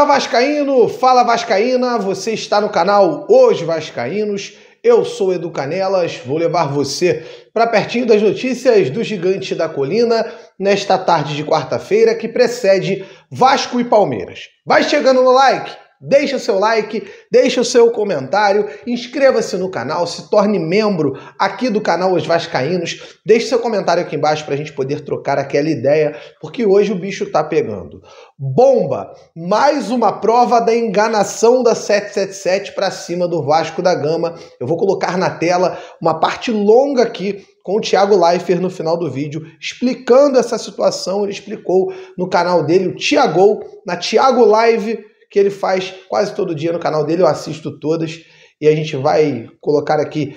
Vascaíno, fala Vascaína, você está no canal Os Vascaínos, eu sou Edu Canelas, vou levar você para pertinho das notícias do Gigante da Colina nesta tarde de quarta-feira que precede Vasco e Palmeiras. Vai chegando no like, deixa o seu like, deixa o seu comentário, inscreva-se no canal, se torne membro aqui do canal Os Vascaínos, deixe seu comentário aqui embaixo para a gente poder trocar aquela ideia, porque hoje o bicho tá pegando. Bomba! Mais uma prova da enganação da 777 para cima do Vasco da Gama. Eu vou colocar na tela uma parte longa aqui com o Thiago Leifert no final do vídeo, explicando essa situação. Ele explicou no canal dele, o Thiago, na Thiago Live, que ele faz quase todo dia no canal dele, eu assisto todas, e a gente vai colocar aqui,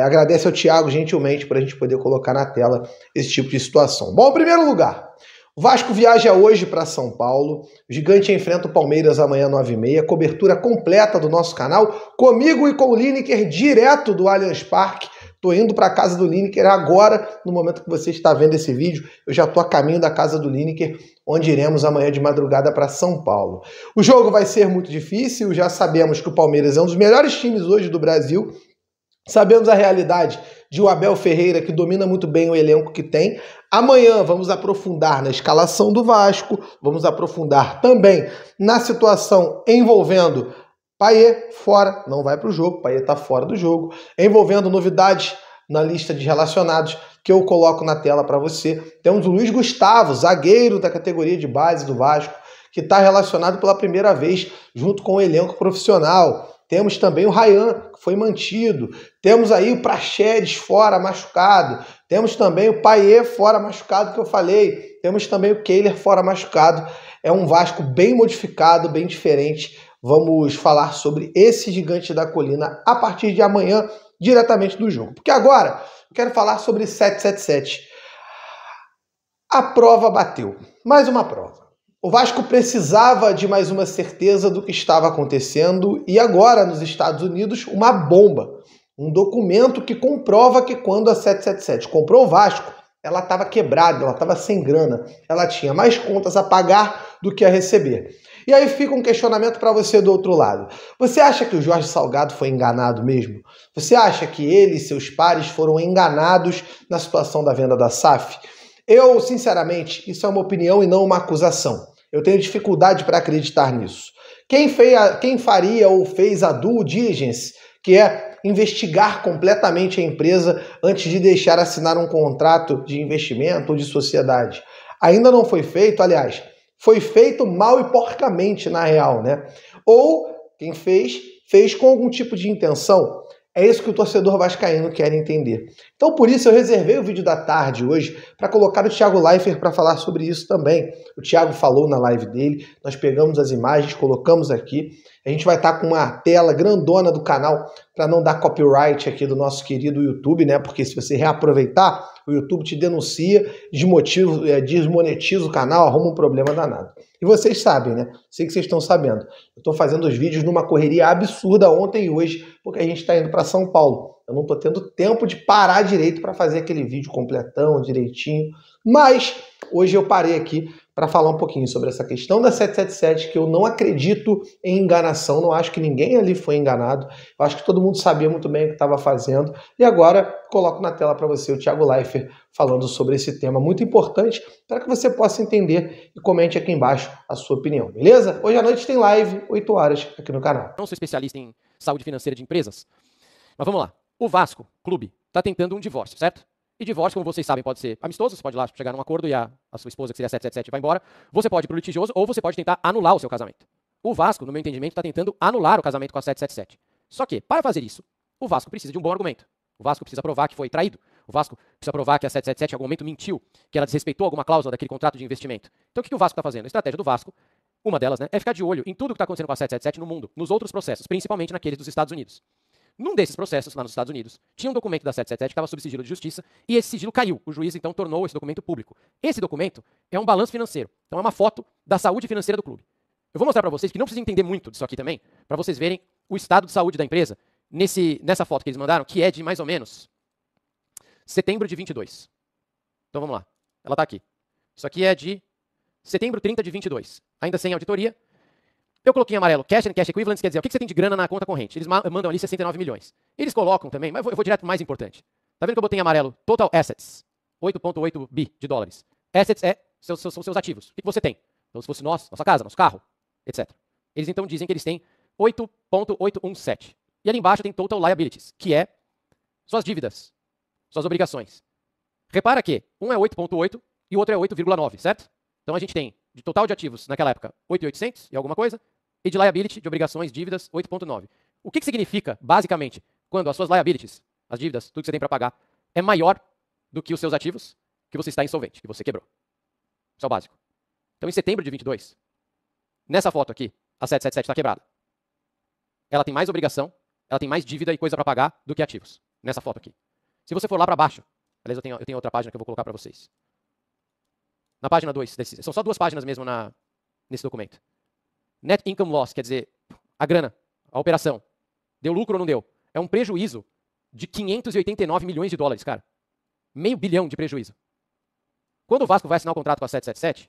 agradece ao Thiago gentilmente para a gente poder colocar na tela esse tipo de situação. Bom, em primeiro lugar, o Vasco viaja hoje para São Paulo, o Gigante enfrenta o Palmeiras amanhã 9h30, cobertura completa do nosso canal, comigo e com o Lineker, direto do Allianz Parque. Tô indo para a casa do Lineker agora, no momento que você está vendo esse vídeo, eu já tô a caminho da casa do Lineker, onde iremos amanhã de madrugada para São Paulo. O jogo vai ser muito difícil, já sabemos que o Palmeiras é um dos melhores times hoje do Brasil, sabemos a realidade de o Abel Ferreira, que domina muito bem o elenco que tem. Amanhã vamos aprofundar na escalação do Vasco, vamos aprofundar também na situação envolvendo Payet fora, não vai para o jogo, Payet está fora do jogo, envolvendo novidades na lista de relacionados que eu coloco na tela para você. Temos o Luiz Gustavo, zagueiro da categoria de base do Vasco, que está relacionado pela primeira vez junto com o elenco profissional. Temos também o Ryan, que foi mantido. Temos aí o Praxedes fora, machucado. Temos também o Payet fora, machucado, que eu falei. Temos também o Kehler fora, machucado. É um Vasco bem modificado, bem diferente. Vamos falar sobre esse Gigante da Colina a partir de amanhã, diretamente do jogo. Porque agora eu quero falar sobre 777. A prova bateu. Mais uma prova. O Vasco precisava de mais uma certeza do que estava acontecendo e agora, nos Estados Unidos, uma bomba. Um documento que comprova que quando a 777 comprou o Vasco, ela estava quebrada, ela estava sem grana, ela tinha mais contas a pagar do que a receber. E aí fica um questionamento para você do outro lado. Você acha que o Jorge Salgado foi enganado mesmo? Você acha que ele e seus pares foram enganados na situação da venda da SAF? Eu, sinceramente, isso é uma opinião e não uma acusação. Eu tenho dificuldade para acreditar nisso. Quem faria ou fez a due diligence, que é investigar completamente a empresa antes de deixar assinar um contrato de investimento ou de sociedade? Ainda não foi feito, aliás, foi feito mal e porcamente, na real, né? Ou quem fez, fez com algum tipo de intenção. É isso que o torcedor vascaíno quer entender. Então, por isso, eu reservei o vídeo da tarde hoje para colocar o Thiago Leifert para falar sobre isso também. O Thiago falou na live dele, nós pegamos as imagens, colocamos aqui. A gente vai estar com uma tela grandona do canal para não dar copyright aqui do nosso querido YouTube, né? Porque se você reaproveitar, o YouTube te denuncia, desmonetiza o canal, arruma um problema danado. E vocês sabem, né? Sei que vocês estão sabendo. Eu estou fazendo os vídeos numa correria absurda ontem e hoje, porque a gente está indo para São Paulo. Eu não estou tendo tempo de parar direito para fazer aquele vídeo completão, direitinho. Mas hoje eu parei aqui para falar um pouquinho sobre essa questão da 777, que eu não acredito em enganação, não acho que ninguém ali foi enganado. Eu acho que todo mundo sabia muito bem o que estava fazendo. E agora coloco na tela para você o Thiago Leifert falando sobre esse tema muito importante para que você possa entender e comente aqui embaixo a sua opinião, beleza? Hoje à noite tem live, 8 horas, aqui no canal. Não sou especialista em saúde financeira de empresas, mas vamos lá. O Vasco, clube, está tentando um divórcio, certo? E divórcio, como vocês sabem, pode ser amistoso, você pode ir lá chegar num acordo e a sua esposa, que seria a 777, vai embora. Você pode ir pro litigioso ou você pode tentar anular o seu casamento. O Vasco, no meu entendimento, está tentando anular o casamento com a 777. Só que, para fazer isso, o Vasco precisa de um bom argumento. O Vasco precisa provar que foi traído. O Vasco precisa provar que a 777 em algum momento mentiu, que ela desrespeitou alguma cláusula daquele contrato de investimento. Então o que o Vasco está fazendo? A estratégia do Vasco, uma delas, né, é ficar de olho em tudo que está acontecendo com a 777 no mundo, nos outros processos, principalmente naqueles dos Estados Unidos. Num desses processos, lá nos Estados Unidos, tinha um documento da 777 que estava sob sigilo de justiça e esse sigilo caiu. O juiz, então, tornou esse documento público. Esse documento é um balanço financeiro. Então, é uma foto da saúde financeira do clube. Eu vou mostrar para vocês que não precisa entender muito disso aqui também, para vocês verem o estado de saúde da empresa nessa foto que eles mandaram, que é de mais ou menos setembro de 22. Então, vamos lá. Ela está aqui. Isso aqui é de setembro 30 de 22. Ainda sem auditoria. Eu coloquei em amarelo cash and cash equivalents, quer dizer, o que você tem de grana na conta corrente? Eles mandam ali 69 milhões. Eles colocam também, mas eu vou direto pro mais importante. Tá vendo que eu botei em amarelo total assets, 8,8 bi de dólares. Assets são seus ativos. O que você tem? Então, se fosse nossa casa, nosso carro, etc. Eles então dizem que eles têm 8,817. E ali embaixo tem total liabilities, que é suas dívidas, suas obrigações. Repara que um é 8,8 e o outro é 8,9, certo? Então a gente tem de total de ativos naquela época 8.800 e alguma coisa, e de liability, de obrigações, dívidas, 8,9. O que significa, basicamente, quando as suas liabilities, as dívidas, tudo que você tem para pagar, é maior do que os seus ativos, que você está insolvente, que você quebrou. Isso é o básico. Então, em setembro de 22, nessa foto aqui, a 777 está quebrada. Ela tem mais obrigação, ela tem mais dívida e coisa para pagar do que ativos, nessa foto aqui. Se você for lá para baixo, aliás, eu tenho outra página que eu vou colocar para vocês. Na página 2, são só 2 páginas mesmo nesse documento. Net Income Loss, quer dizer, a grana, a operação, deu lucro ou não deu? É um prejuízo de 589 milhões de dólares, cara. $500 milhão de prejuízo. Quando o Vasco vai assinar o contrato com a 777,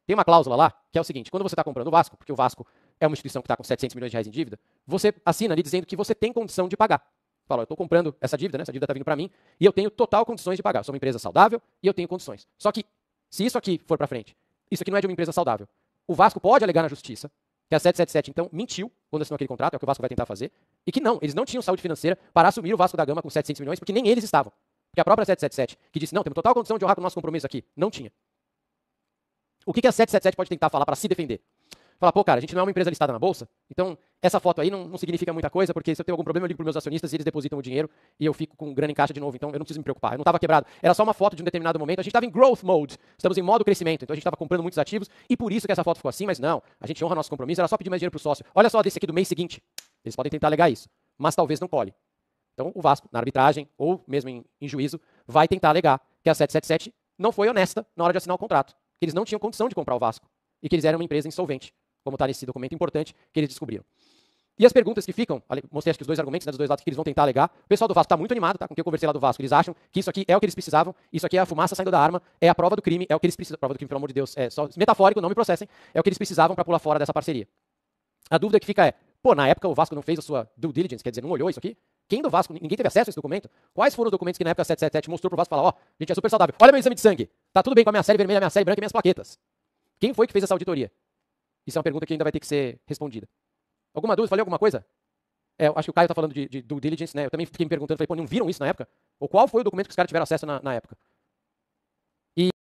tem uma cláusula lá, que é o seguinte, quando você está comprando o Vasco, porque o Vasco é uma instituição que está com 700 milhões de reais em dívida, você assina ali dizendo que você tem condição de pagar. Fala, eu estou comprando essa dívida, né? Essa dívida está vindo para mim, e eu tenho total condições de pagar. Eu sou uma empresa saudável e eu tenho condições. Só que, se isso aqui for para frente, isso aqui não é de uma empresa saudável, o Vasco pode alegar na justiça que a 777, então, mentiu quando assinou aquele contrato, é o que o Vasco vai tentar fazer, e que não, eles não tinham saúde financeira para assumir o Vasco da Gama com 700 milhões, porque nem eles estavam. Porque a própria 777, que disse, não, temos total condição de honrar com o nosso compromisso aqui, não tinha. O que a 777 pode tentar falar para se defender? Falar, pô, cara, a gente não é uma empresa listada na bolsa, então essa foto aí não significa muita coisa, porque se eu tenho algum problema eu ligo para meus acionistas e eles depositam o dinheiro e eu fico com grana em caixa de novo, então eu não preciso me preocupar. Eu não estava quebrado, era só uma foto de um determinado momento, a gente estava em growth mode, estamos em modo crescimento, então a gente estava comprando muitos ativos e por isso que essa foto ficou assim, mas não, a gente honra nosso compromisso, era só pedir mais dinheiro para o sócio. Olha só desse aqui do mês seguinte, eles podem tentar alegar isso, mas talvez não cole. Então o Vasco, na arbitragem ou mesmo em juízo, vai tentar alegar que a 777 não foi honesta na hora de assinar o contrato, que eles não tinham condição de comprar o Vasco e que eles eram uma empresa insolvente, como está nesse documento importante que eles descobriram. E as perguntas que ficam, mostrei acho que os 2 argumentos, né, dos 2 lados que eles vão tentar alegar. O pessoal do Vasco está muito animado, tá? Com quem eu conversei lá do Vasco. Eles acham que isso aqui é o que eles precisavam, isso aqui é a fumaça saindo da arma, é a prova do crime, é o que eles precisam. Prova do crime, pelo amor de Deus, é só metafórico, não me processem, é o que eles precisavam para pular fora dessa parceria. A dúvida que fica é, pô, na época o Vasco não fez a sua due diligence, quer dizer, não olhou isso aqui? Quem do Vasco, ninguém teve acesso a esse documento? Quais foram os documentos que na época a 777 mostrou pro Vasco falar, ó, gente, é super saudável, olha meu exame de sangue, tá tudo bem com a minha série vermelha, a minha série branca e minhas plaquetas? Quem foi que fez essa auditoria? Isso é uma pergunta que ainda vai ter que ser respondida. Alguma dúvida? Falei alguma coisa? Eu acho que o Caio está falando de due diligence, né? Eu também fiquei me perguntando, falei, pô, não viram isso na época? Ou qual foi o documento que os caras tiveram acesso na época?